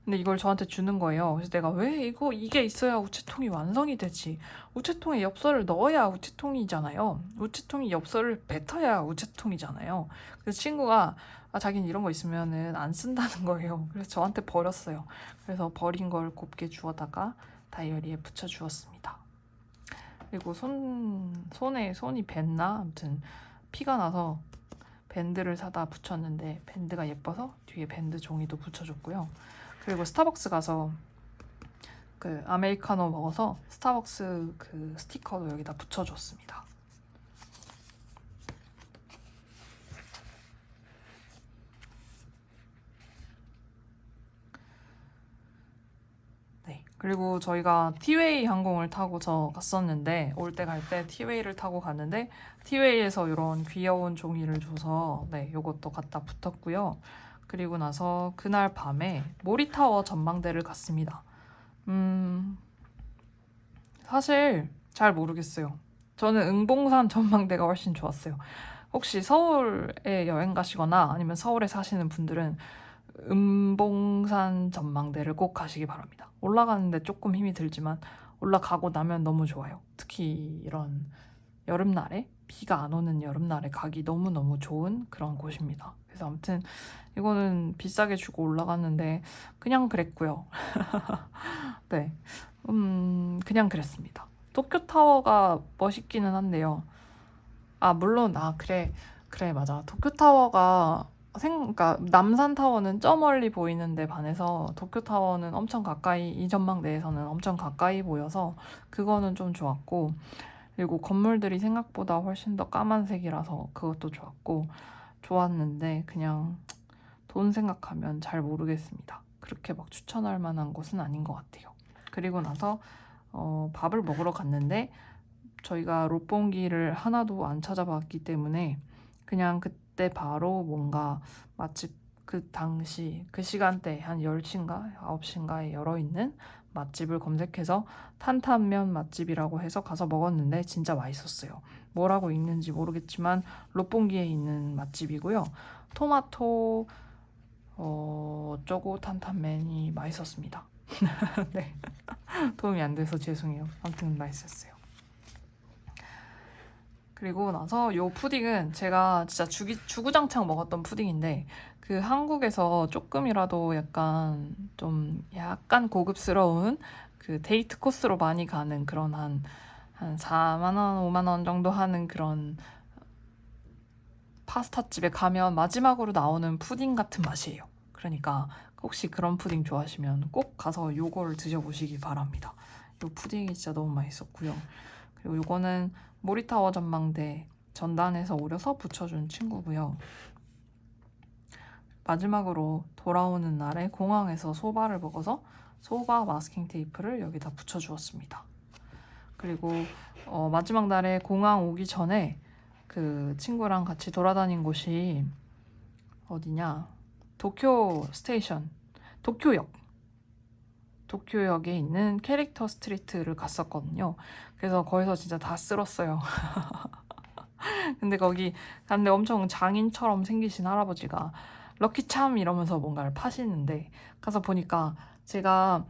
근데 이걸 저한테 주는 거예요. 그래서 내가 왜 이게 있어야 우체통이 완성이 되지. 우체통에 엽서를 넣어야 우체통이잖아요. 우체통이 엽서를 뱉어야 우체통이잖아요. 그래서 친구가 자기는 이런 거 있으면은 안 쓴다는 거예요. 그래서 저한테 버렸어요. 그래서 버린 걸 곱게 주워다가 다이어리에 붙여 주었습니다. 그리고 손이 뱄나? 아무튼 피가 나서 밴드를 사다 붙였는데 밴드가 예뻐서 뒤에 밴드 종이도 붙여줬고요. 그리고 스타벅스 가서 그 아메리카노 먹어서 스타벅스 그 스티커도 여기다 붙여줬습니다. 네. 그리고 저희가 티웨이 항공을 타고 갔었는데 올 때 갈 때 티웨이를 타고 갔는데 티웨이에서 이런 귀여운 종이를 줘서 네, 요것도 갖다 붙었고요. 그리고 나서 그날 밤에 모리타워 전망대를 갔습니다. 사실 잘 모르겠어요. 저는 응봉산 전망대가 훨씬 좋았어요. 혹시 서울에 여행 가시거나 아니면 서울에 사시는 분들은 음봉산 전망대를 꼭 가시기 바랍니다. 올라가는데 조금 힘이 들지만 올라가고 나면 너무 좋아요. 특히 이런 여름날에 비가 안 오는 여름날에 가기 너무너무 좋은 그런 곳입니다. 그래서 아무튼 이거는 비싸게 주고 올라갔는데 그냥 그랬고요. 네, 그냥 그랬습니다. 도쿄타워가 멋있기는 한데요. 아, 물론, 그래, 맞아. 도쿄타워가, 그러니까 남산타워는 저 멀리 보이는데 반해서 도쿄타워는 엄청 가까이, 이 전망대에서는 엄청 가까이 보여서 그거는 좀 좋았고, 그리고 건물들이 생각보다 훨씬 더 까만색이라서 그것도 좋았는데, 그냥 돈 생각하면 잘 모르겠습니다. 그렇게 막 추천할 만한 곳은 아닌 것 같아요. 그리고 나서, 밥을 먹으러 갔는데, 저희가 롯본기를 하나도 안 찾아봤기 때문에 그냥 그때 바로 뭔가 맛집 그 당시 그 시간대 한 10시인가 9시인가에 열어있는 맛집을 검색해서 탄탄면 맛집이라고 해서 가서 먹었는데 진짜 맛있었어요. 뭐라고 읽는지 모르겠지만 롯본기에 있는 맛집이고요. 토마토 어쩌고 탄탄면이 맛있었습니다. 네. 도움이 안 돼서 죄송해요. 아무튼 맛있었어요. 그리고 나서 요 푸딩은 제가 진짜 주구장창 먹었던 푸딩인데 그 한국에서 조금이라도 약간 고급스러운 그 데이트 코스로 많이 가는 그런 한 4만 원, 5만 원 정도 하는 그런 파스타 집에 가면 마지막으로 나오는 푸딩 같은 맛이에요. 그러니까 혹시 그런 푸딩 좋아하시면 꼭 가서 요거를 드셔보시기 바랍니다. 요 푸딩이 진짜 너무 맛있었고요. 그리고 요거는 모리타워 전망대 전단에서 오려서 붙여준 친구고요. 마지막으로 돌아오는 날에 공항에서 소바를 먹어서 소바 마스킹 테이프를 여기다 붙여주었습니다. 그리고 마지막 날에 공항 오기 전에 그 친구랑 같이 돌아다닌 곳이 어디냐? 도쿄 스테이션, 도쿄역. 도쿄역에 있는 캐릭터 스트리트를 갔었거든요. 그래서 거기서 진짜 다 쓸었어요. 근데 거기 갔는데 엄청 장인처럼 생기신 할아버지가 럭키참 이러면서 뭔가를 파시는데 가서 보니까 제가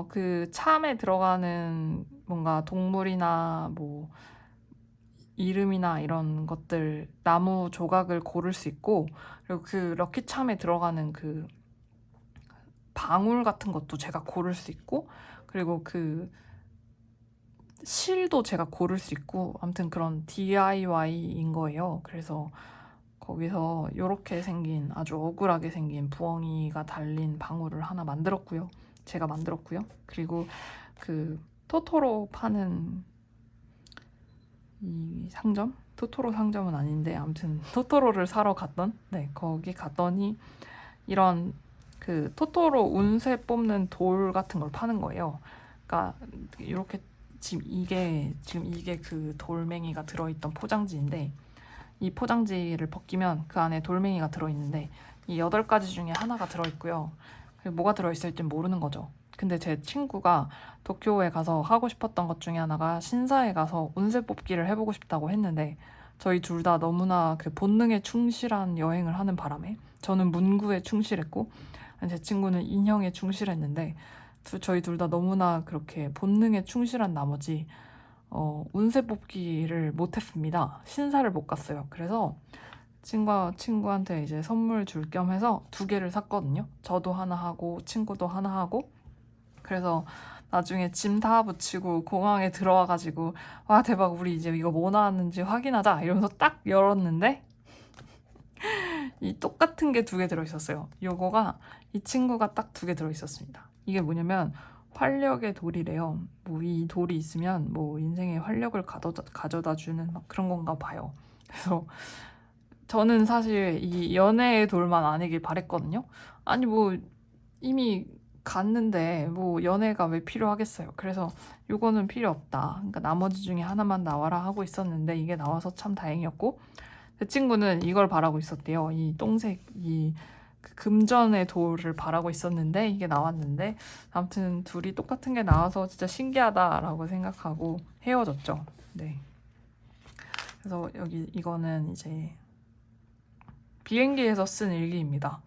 그 참에 들어가는 뭔가 동물이나 뭐 이름이나 이런 것들 나무 조각을 고를 수 있고 그리고 그 럭키참에 들어가는 그 방울 같은 것도 제가 고를 수 있고 그리고 그 실도 제가 고를 수 있고 아무튼 그런 DIY인 거예요. 그래서 거기서 이렇게 생긴 아주 억울하게 생긴 부엉이가 달린 방울을 하나 만들었고요. 제가 만들었고요. 그리고 그 토토로 파는 이 상점? 토토로 상점은 아닌데 아무튼 토토로를 사러 갔던 거기 갔더니 이런 그 토토로 운세 뽑는 돌 같은 걸 파는 거예요. 그러니까 이렇게 지금 이게 그 돌멩이가 들어있던 포장지인데 이 포장지를 벗기면 그 안에 돌멩이가 들어있는데 이 8가지 중에 하나가 들어있고요. 뭐가 들어있을지 모르는 거죠. 근데 제 친구가 도쿄에 가서 하고 싶었던 것 중에 하나가 신사에 가서 운세 뽑기를 해보고 싶다고 했는데 저희 둘 다 너무나 그 본능에 충실한 여행을 하는 바람에 저는 문구에 충실했고 제 친구는 인형에 충실했는데 저희 둘 다 너무나 그렇게 본능에 충실한 나머지 운세 뽑기를 못했습니다. 신사를 못 갔어요. 그래서 친구한테 이제 선물 줄 겸 해서 2개를 샀거든요. 저도 하나 하고 친구도 하나 하고 그래서 나중에 짐 다 붙이고 공항에 들어와가지고 와 대박 우리 이제 이거 뭐 나왔는지 확인하자 이러면서 딱 열었는데 이 똑같은 게 2개 들어있었어요. 요거가 이 친구가 딱 2개 들어있었습니다. 이게 뭐냐면 활력의 돌이래요. 뭐 이 돌이 있으면 뭐 인생의 활력을 가져다 주는 막 그런 건가 봐요. 그래서 저는 사실 이 연애의 돌만 아니길 바랬거든요. 아니 뭐 이미 갔는데 뭐 연애가 왜 필요하겠어요. 그래서 요거는 필요 없다. 그러니까 나머지 중에 하나만 나와라 하고 있었는데 이게 나와서 참 다행이었고 제 친구는 이걸 바라고 있었대요. 이 똥색 그 금전의 돌을 바라고 있었는데 이게 나왔는데 아무튼 둘이 똑같은 게 나와서 진짜 신기하다라고 생각하고 헤어졌죠. 네. 그래서 여기 이거는 이제 비행기에서 쓴 일기입니다.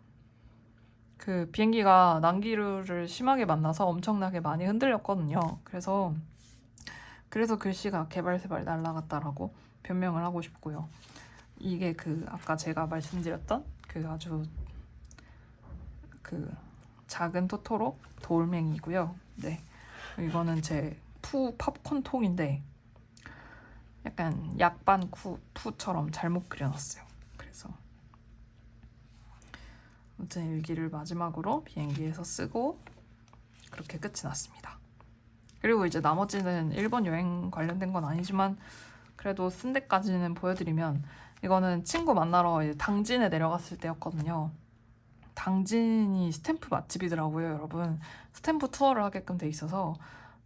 그 비행기가 난기류를 심하게 만나서 엄청나게 많이 흔들렸거든요. 그래서 글씨가 개발세발 날라갔다라고 변명을 하고 싶고요. 이게 그 아까 제가 말씀드렸던 그 아주 그 작은 토토로 돌멩이고요. 네, 이거는 제 팝콘 통인데 약간 약반 푸처럼 잘못 그려놨어요. 그래서 아무튼 일기를 마지막으로 비행기에서 쓰고 그렇게 끝이 났습니다. 그리고 이제 나머지는 일본 여행 관련된 건 아니지만 그래도 쓴 데까지는 보여드리면 이거는 친구 만나러 이제 당진에 내려갔을 때였거든요. 당진이 스탬프 맛집이더라고요, 여러분. 스탬프 투어를 하게끔 돼 있어서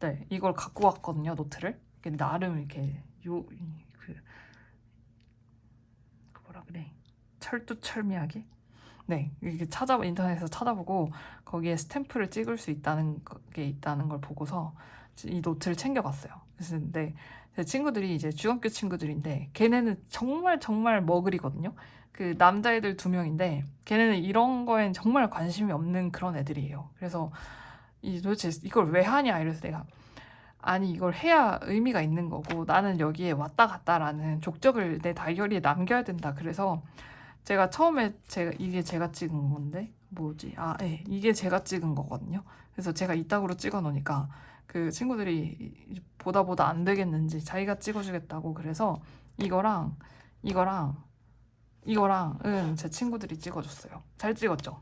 네, 이걸 갖고 왔거든요, 노트를. 나름 이렇게 뭐라 그래? 철두철미하게. 네, 이게 인터넷에서 찾아보고 거기에 스탬프를 찍을 수 있다는 게 있다는 걸 보고서 이 노트를 챙겨갔어요. 그래서 근데 제 친구들이 이제 중학교 친구들인데 걔네는 정말 머글이거든요. 그 남자애들 2명인데 걔네는 이런 거엔 정말 관심이 없는 그런 애들이에요. 그래서 도대체 이걸 왜 하냐 이래서 내가 아니 이걸 해야 의미가 있는 거고 나는 여기에 왔다 갔다라는 족적을 내 다이어리에 남겨야 된다. 그래서 제가 처음에 이게 제가 찍은 건데 뭐지? 네, 이게 제가 찍은 거거든요. 그래서 제가 이따구로 찍어 놓으니까 그 친구들이 보다 안 되겠는지 자기가 찍어주겠다고 그래서 이거랑 이거랑은 제 친구들이 찍어줬어요. 잘 찍었죠?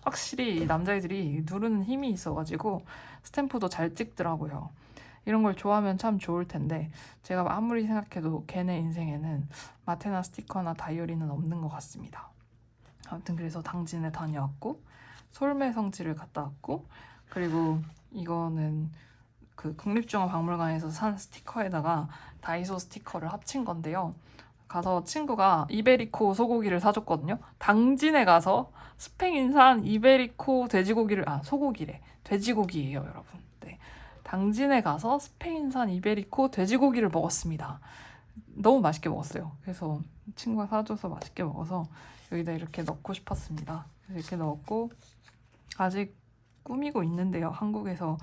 확실히 남자애들이 누르는 힘이 있어가지고 스탬프도 잘 찍더라고요. 이런 걸 좋아하면 참 좋을 텐데 제가 아무리 생각해도 걔네 인생에는 마테나 스티커나 다이어리는 없는 것 같습니다. 아무튼 그래서 당진에 다녀왔고 솔메 성지를 갔다 왔고 그리고 이거는 그 국립중앙박물관에서 산 스티커에다가 다이소 스티커를 합친 건데요. 가서 친구가 이베리코 소고기를 사줬거든요. 당진에 가서 스페인산 이베리코 돼지고기를, 소고기래. 돼지고기예요, 여러분. 네. 당진에 가서 스페인산 이베리코 돼지고기를 먹었습니다. 너무 맛있게 먹었어요. 그래서 친구가 사줘서 맛있게 먹어서 여기다 이렇게 넣고 싶었습니다. 이렇게 넣었고 아직 꾸미고 있는데요. 한국에서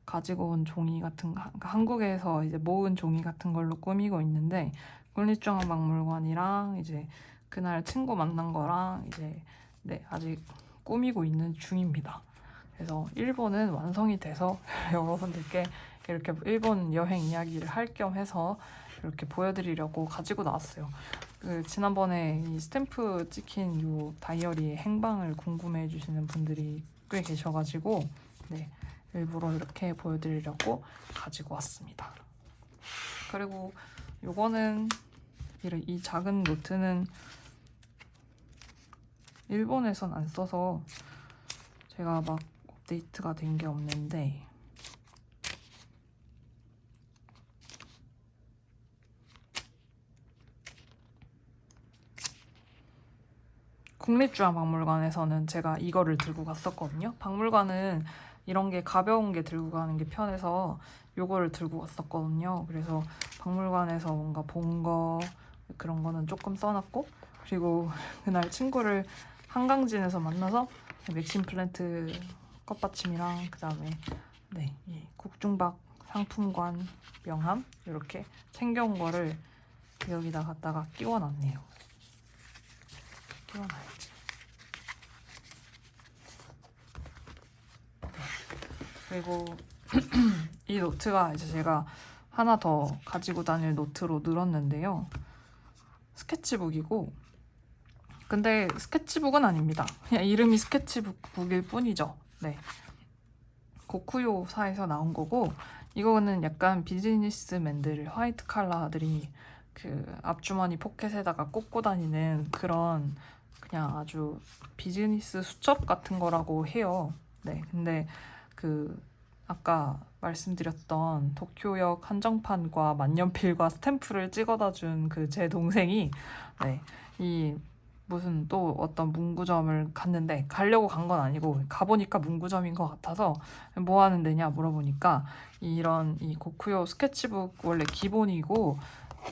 가지고 온 종이 같은 거, 한국에서 이제 모은 종이 같은 걸로 꾸미고 있는데 국립중앙박물관이랑 이제 그날 친구 만난 거랑 이제 네, 아직 꾸미고 있는 중입니다. 그래서 일본은 완성이 돼서 여러분들께 이렇게 일본 여행 이야기를 할 겸 해서 이렇게 보여드리려고 가지고 나왔어요. 그 지난번에 이 스탬프 찍힌 요 다이어리의 행방을 궁금해 해주시는 분들이 꽤 계셔가지고 네, 일부러 이렇게 보여드리려고 가지고 왔습니다. 그리고 요거는 이 작은 노트는 일본에선 안 써서 제가 막 업데이트가 된 게 없는데 국립중앙박물관에서는 제가 이거를 들고 갔었거든요. 박물관은 이런 게 가벼운 게 들고 가는 게 편해서 요거를 들고 갔었거든요. 그래서 박물관에서 뭔가 본 거 그런 거는 조금 써놨고 그리고 그날 친구를 한강진에서 만나서 맥심 플랜트 컵받침이랑 그 다음에 네, 이 국중박 상품관 명함 이렇게 챙겨온 거를 여기다 갖다가 끼워놨네요. 끼워놔야지. 네. 그리고 이 노트가 이제 제가 하나 더 가지고 다닐 노트로 늘었는데요. 스케치북이고 근데 스케치북은 아닙니다. 그냥 이름이 스케치북일 뿐이죠. 네. 고쿠요사에서 나온 거고 이거는 약간 비즈니스맨들 화이트 칼라들이 그 앞주머니 포켓에다가 꽂고 다니는 그런 그냥 아주 비즈니스 수첩 같은 거라고 해요. 네, 근데 그 아까 말씀드렸던 도쿄역 한정판과 만년필과 스탬프를 찍어다 준 그 제 동생이 네, 이 무슨 또 어떤 문구점을 갔는데 가려고 간 건 아니고 가보니까 문구점인 것 같아서 뭐 하는 데냐 물어보니까 이런 이 고쿠요 스케치북 원래 기본이고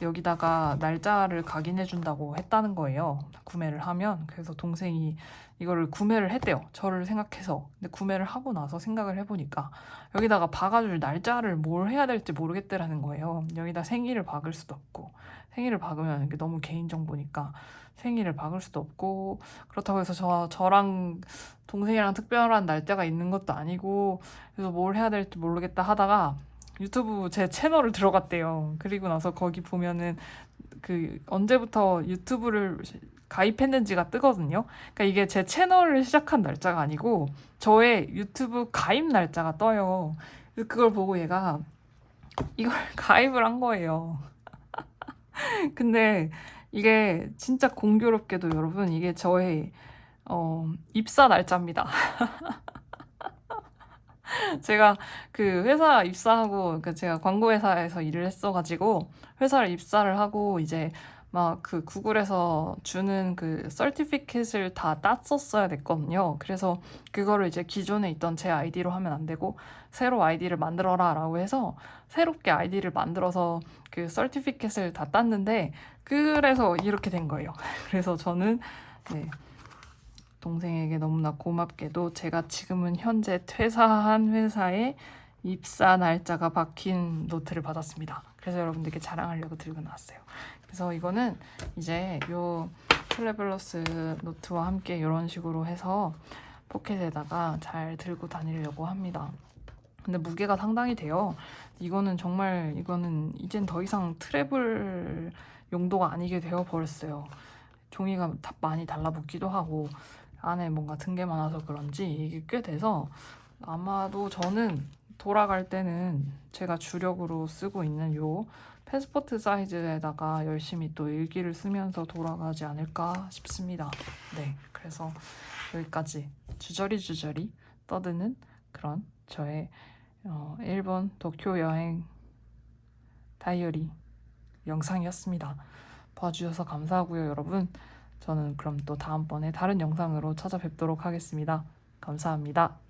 여기다가 날짜를 각인해 준다고 했다는 거예요. 구매를 하면. 그래서 동생이 이거를 구매를 했대요. 저를 생각해서. 근데 구매를 하고 나서 생각을 해보니까 여기다가 박아줄 날짜를 뭘 해야 될지 모르겠더라는 거예요. 여기다 생일을 박을 수도 없고 생일을 박으면 이게 너무 개인정보니까 생일을 박을 수도 없고 그렇다고 해서 저랑 동생이랑 특별한 날짜가 있는 것도 아니고 그래서 뭘 해야 될지 모르겠다 하다가 유튜브 제 채널을 들어갔대요. 그리고 나서 거기 보면은 그 언제부터 유튜브를 가입했는지가 뜨거든요. 그러니까 이게 제 채널을 시작한 날짜가 아니고 저의 유튜브 가입 날짜가 떠요. 그래서 그걸 보고 얘가 이걸 가입을 한 거예요. 근데 이게 진짜 공교롭게도 여러분 이게 저의 입사 날짜입니다. 제가 그 회사 입사하고 그러니까 제가 광고 회사에서 일을 했어가지고 회사를 입사를 하고 이제 막 그 구글에서 주는 그 서티피켓을 다 땄었어야 됐거든요. 그래서 그거를 이제 기존에 있던 제 아이디로 하면 안 되고 새로 아이디를 만들어라 라고 해서 새롭게 아이디를 만들어서 그 서티피켓을 다 땄는데 그래서 이렇게 된 거예요. 그래서 저는 네. 동생에게 너무나 고맙게도 제가 지금은 현재 퇴사한 회사에 입사 날짜가 박힌 노트를 받았습니다. 그래서 여러분들께 자랑하려고 들고 나왔어요. 그래서 이거는 이제 요 트래블러스 노트와 함께 이런 식으로 해서 포켓에다가 잘 들고 다니려고 합니다. 근데 무게가 상당히 돼요. 이거는 이젠 더 이상 트래블 용도가 아니게 되어 버렸어요. 종이가 많이 달라붙기도 하고 안에 뭔가 든 게 많아서 그런지 이게 꽤 돼서 아마도 저는 돌아갈 때는 제가 주력으로 쓰고 있는 요 패스포트 사이즈에다가 열심히 또 일기를 쓰면서 돌아가지 않을까 싶습니다. 네, 그래서 여기까지 주저리 떠드는 그런 저의 일본 도쿄 여행 다이어리 영상이었습니다. 봐주셔서 감사하고요, 여러분. 저는 그럼 또 다음번에 다른 영상으로 찾아뵙도록 하겠습니다. 감사합니다.